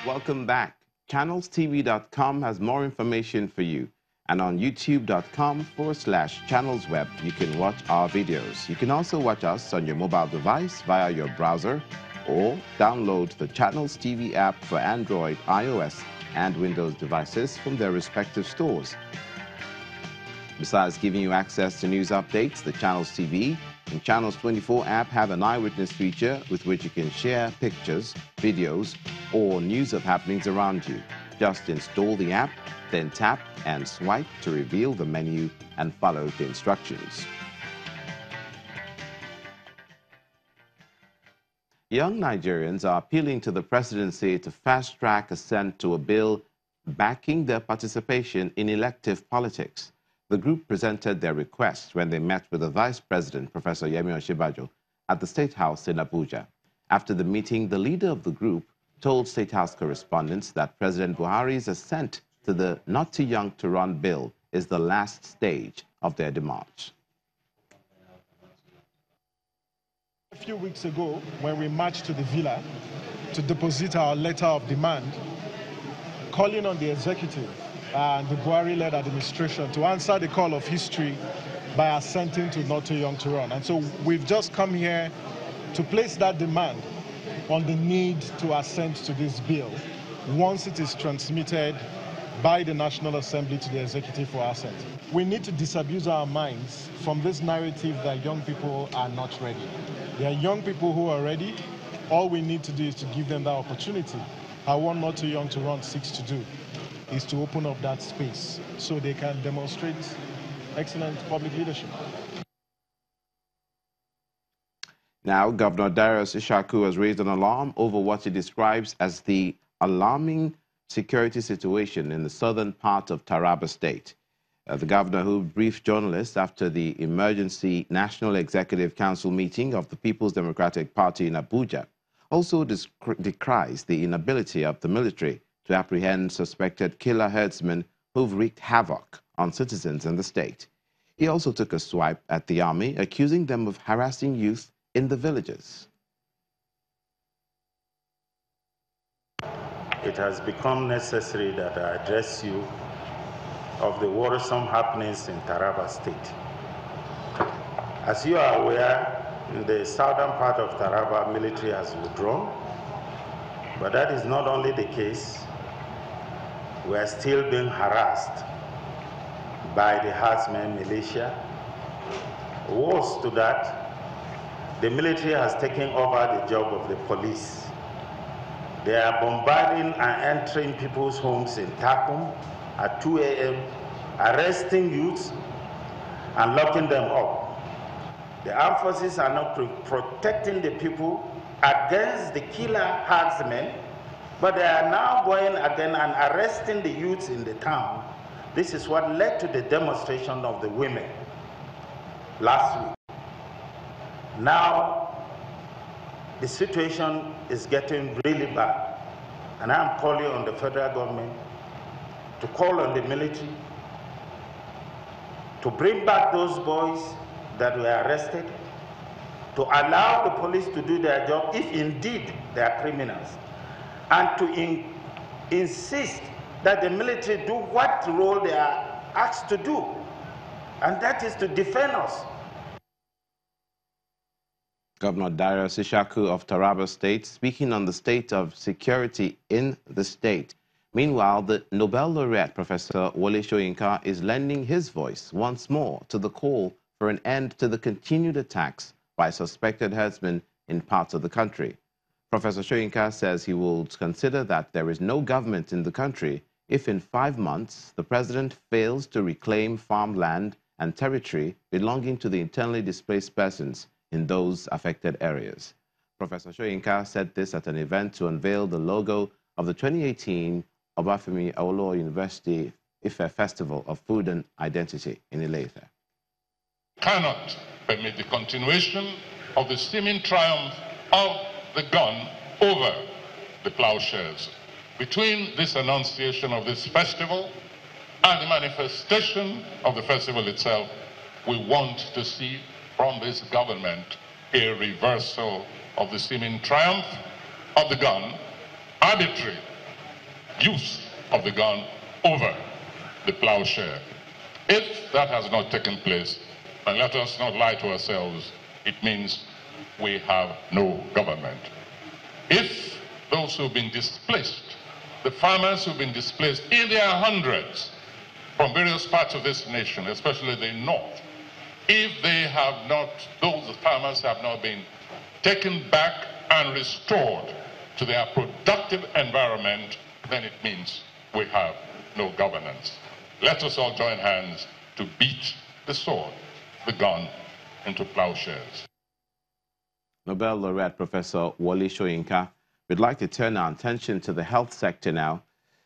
Welcome back. ChannelsTV.com has more information for you. And on YouTube.com/channelsweb, you can watch our videos. You can also watch us on your mobile device via your browser or download the Channels TV app for Android, iOS, and Windows devices from their respective stores. Besides giving you access to news updates, the Channels TV and Channels 24 app have an eyewitness feature with which you can share pictures, videos, or news of happenings around you. Just install the app, then tap and swipe to reveal the menu and follow the instructions. Young Nigerians are appealing to the presidency to fast-track assent to a bill backing their participation in elective politics. The group presented their request when they met with the Vice President, Professor Yemi Osinbajo, at the State House in Abuja. After the meeting, the leader of the group told State House correspondents that President Buhari's assent to the Not Too Young to Run bill is the last stage of their demarche. A few weeks ago, when we marched to the villa to deposit our letter of demand, calling on the executive and the Buhari-led administration to answer the call of history by assenting to Not Too Young to Run. And so we've just come here to place that demand on the need to assent to this bill once it is transmitted by the National Assembly to the executive for assent. We need to disabuse our minds from this narrative that young people are not ready. There are young people who are ready. All we need to do is to give them that opportunity. What Not Too Young to Run seeks to do is to open up that space so they can demonstrate excellent public leadership. Now, Governor Darius Ishaku has raised an alarm over what he describes as the alarming security situation in the southern part of Taraba State. The governor, who briefed journalists after the emergency National Executive Council meeting of the People's Democratic Party in Abuja, also decries the inability of the military to apprehend suspected killer herdsmen who've wreaked havoc on citizens in the state. He also took a swipe at the army, accusing them of harassing youth in the villages. It has become necessary that I address you of the worrisome happenings in Taraba State. As you are aware, in the southern part of Taraba, military has withdrawn, but that is not only the case. We are still being harassed by the herdsmen militia. Worse to that, the military has taken over the job of the police. They are bombarding and entering people's homes in Takum at 2 a.m., arresting youths and locking them up. The armed forces are not protecting the people against the killer herdsmen, but they are now going again and arresting the youths in the town. This is what led to the demonstration of the women last week. Now, the situation is getting really bad, and I'm calling on the federal government to call on the military to bring back those boys that were arrested, to allow the police to do their job if indeed they are criminals, and to insist that the military do what role they are asked to do, and that is to defend us. Governor Darius Ishaku of Taraba State speaking on the state of security in the state. Meanwhile, the Nobel laureate, Professor Wole Soyinka, is lending his voice once more to the call for an end to the continued attacks by suspected herdsmen in parts of the country. Professor Soyinka says he will consider that there is no government in the country if in 5 months the president fails to reclaim farmland and territory belonging to the internally displaced persons in those affected areas. Professor Soyinka said this at an event to unveil the logo of the 2018 Obafemi Awolowo University Ife Festival of Food and Identity in Ile-Ife. Cannot permit the continuation of the seeming triumph of the gun over the plowshares. Between this annunciation of this festival and the manifestation of the festival itself, we want to see from this government a reversal of the seeming triumph of the gun, arbitrary use of the gun over the plowshare. If that has not taken place, and let us not lie to ourselves, it means we have no government. If those who've been displaced, the farmers who've been displaced in their hundreds from various parts of this nation, especially the north, if they have not, those farmers have not been taken back and restored to their productive environment, then it means we have no governance. Let us all join hands to beat the sword, the gun, into plowshares. Nobel laureate Professor Wole Soyinka. We'd like to turn our attention to the health sector now.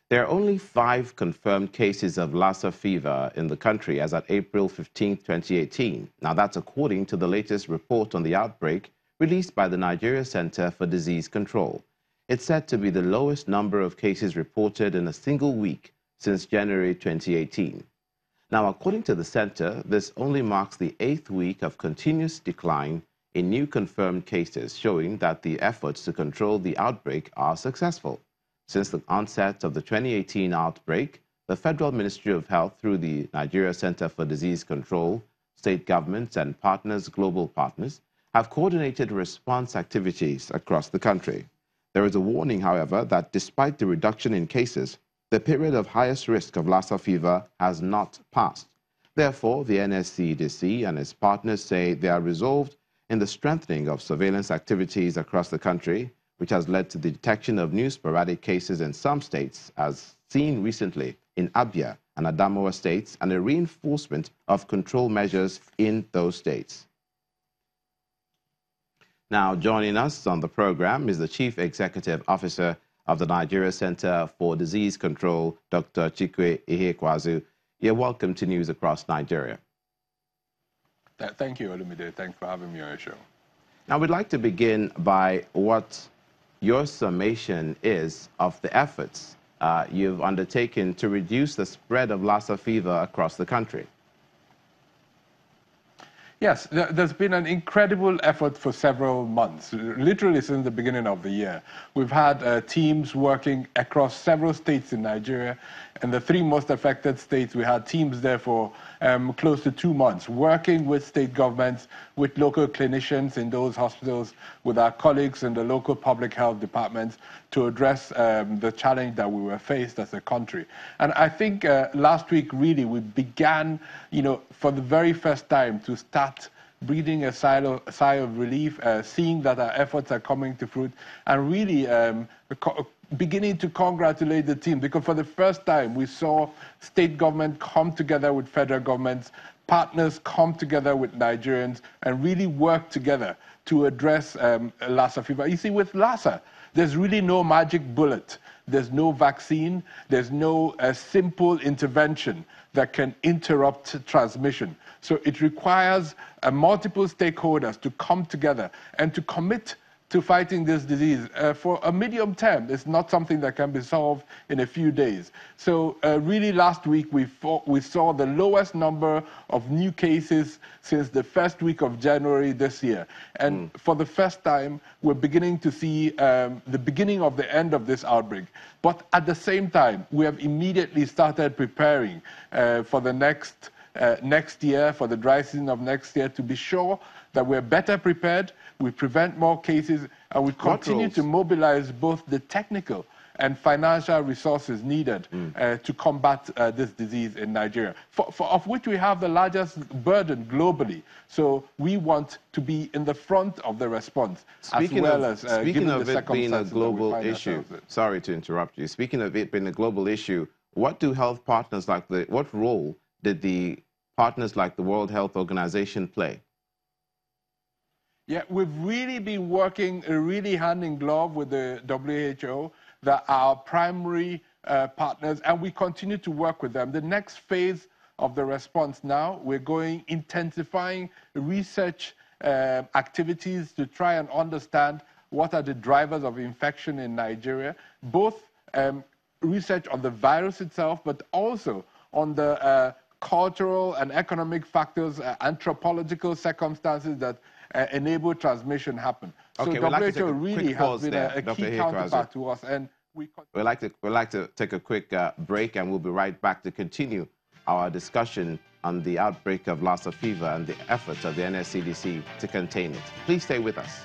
There are only 5 confirmed cases of Lassa fever in the country as at April 15, 2018. Now, that's according to the latest report on the outbreak released by the Nigeria Center for Disease Control. It's said to be the lowest number of cases reported in a single week since January 2018. Now, according to the center, this only marks the 8th week of continuous decline in new confirmed cases, showing that the efforts to control the outbreak are successful. Since the onset of the 2018 outbreak, the Federal Ministry of Health, through the Nigeria Center for Disease Control, state governments and partners, global partners, have coordinated response activities across the country. There is a warning, however, that despite the reduction in cases, the period of highest risk of Lassa fever has not passed. Therefore, the NSCDC and its partners say they are resolved in the strengthening of surveillance activities across the country, which has led to the detection of new sporadic cases in some states, as seen recently in Abia and Adamawa states, and a reinforcement of control measures in those states. Now, joining us on the program is the Chief Executive Officer of the Nigeria Center for Disease Control, Dr. Chikwe Ihekwazu. You're welcome to News Across Nigeria. Thank you, Olumide. Thanks for having me on your show. Now, we'd like to begin by what your summation is of the efforts you've undertaken to reduce the spread of Lassa fever across the country. Yes, there's been an incredible effort for several months, literally since the beginning of the year. We've had teams working across several states in Nigeria. In the 3 most affected states, we had teams there for close to 2 months, working with state governments, with local clinicians in those hospitals, with our colleagues in the local public health departments to address the challenge that we were faced as a country. And I think last week, really, we began, for the very first time to start breathing a sigh of relief, seeing that our efforts are coming to fruit, and really beginning to congratulate the team, because for the first time we saw state government come together with federal governments, partners come together with Nigerians, and really work together to address Lassa fever. You see, with Lassa, there's really no magic bullet. There's no vaccine. There's no simple intervention that can interrupt transmission. So it requires multiple stakeholders to come together and to commit to fighting this disease for a medium term. It's not something that can be solved in a few days. So really last week we saw the lowest number of new cases since the first week of January this year. And for the first time, we're beginning to see the beginning of the end of this outbreak. But at the same time, we have immediately started preparing for the next year, for the dry season of next year, to be sure that we're better prepared, we prevent more cases, and we continue to mobilize both the technical and financial resources needed to combat this disease in Nigeria, of which we have the largest burden globally. So we want to be in the front of the response, Speaking of it being a global issue, sorry to interrupt you. Speaking of it being a global issue, what role did the partners like the World Health Organization play? Yeah, we've really been working really hand in glove with the WHO. They're our primary partners, and we continue to work with them. The next phase of the response now, we're intensifying research activities to try and understand what are the drivers of infection in Nigeria, both research on the virus itself, but also on the cultural and economic factors, anthropological circumstances that enable transmission happen. So Okay, WHO really has been a key counterpart to us, and We'd like to take a quick break, and we'll be right back to continue our discussion on the outbreak of Lassa fever and the efforts of the NSCDC to contain it. Please stay with us.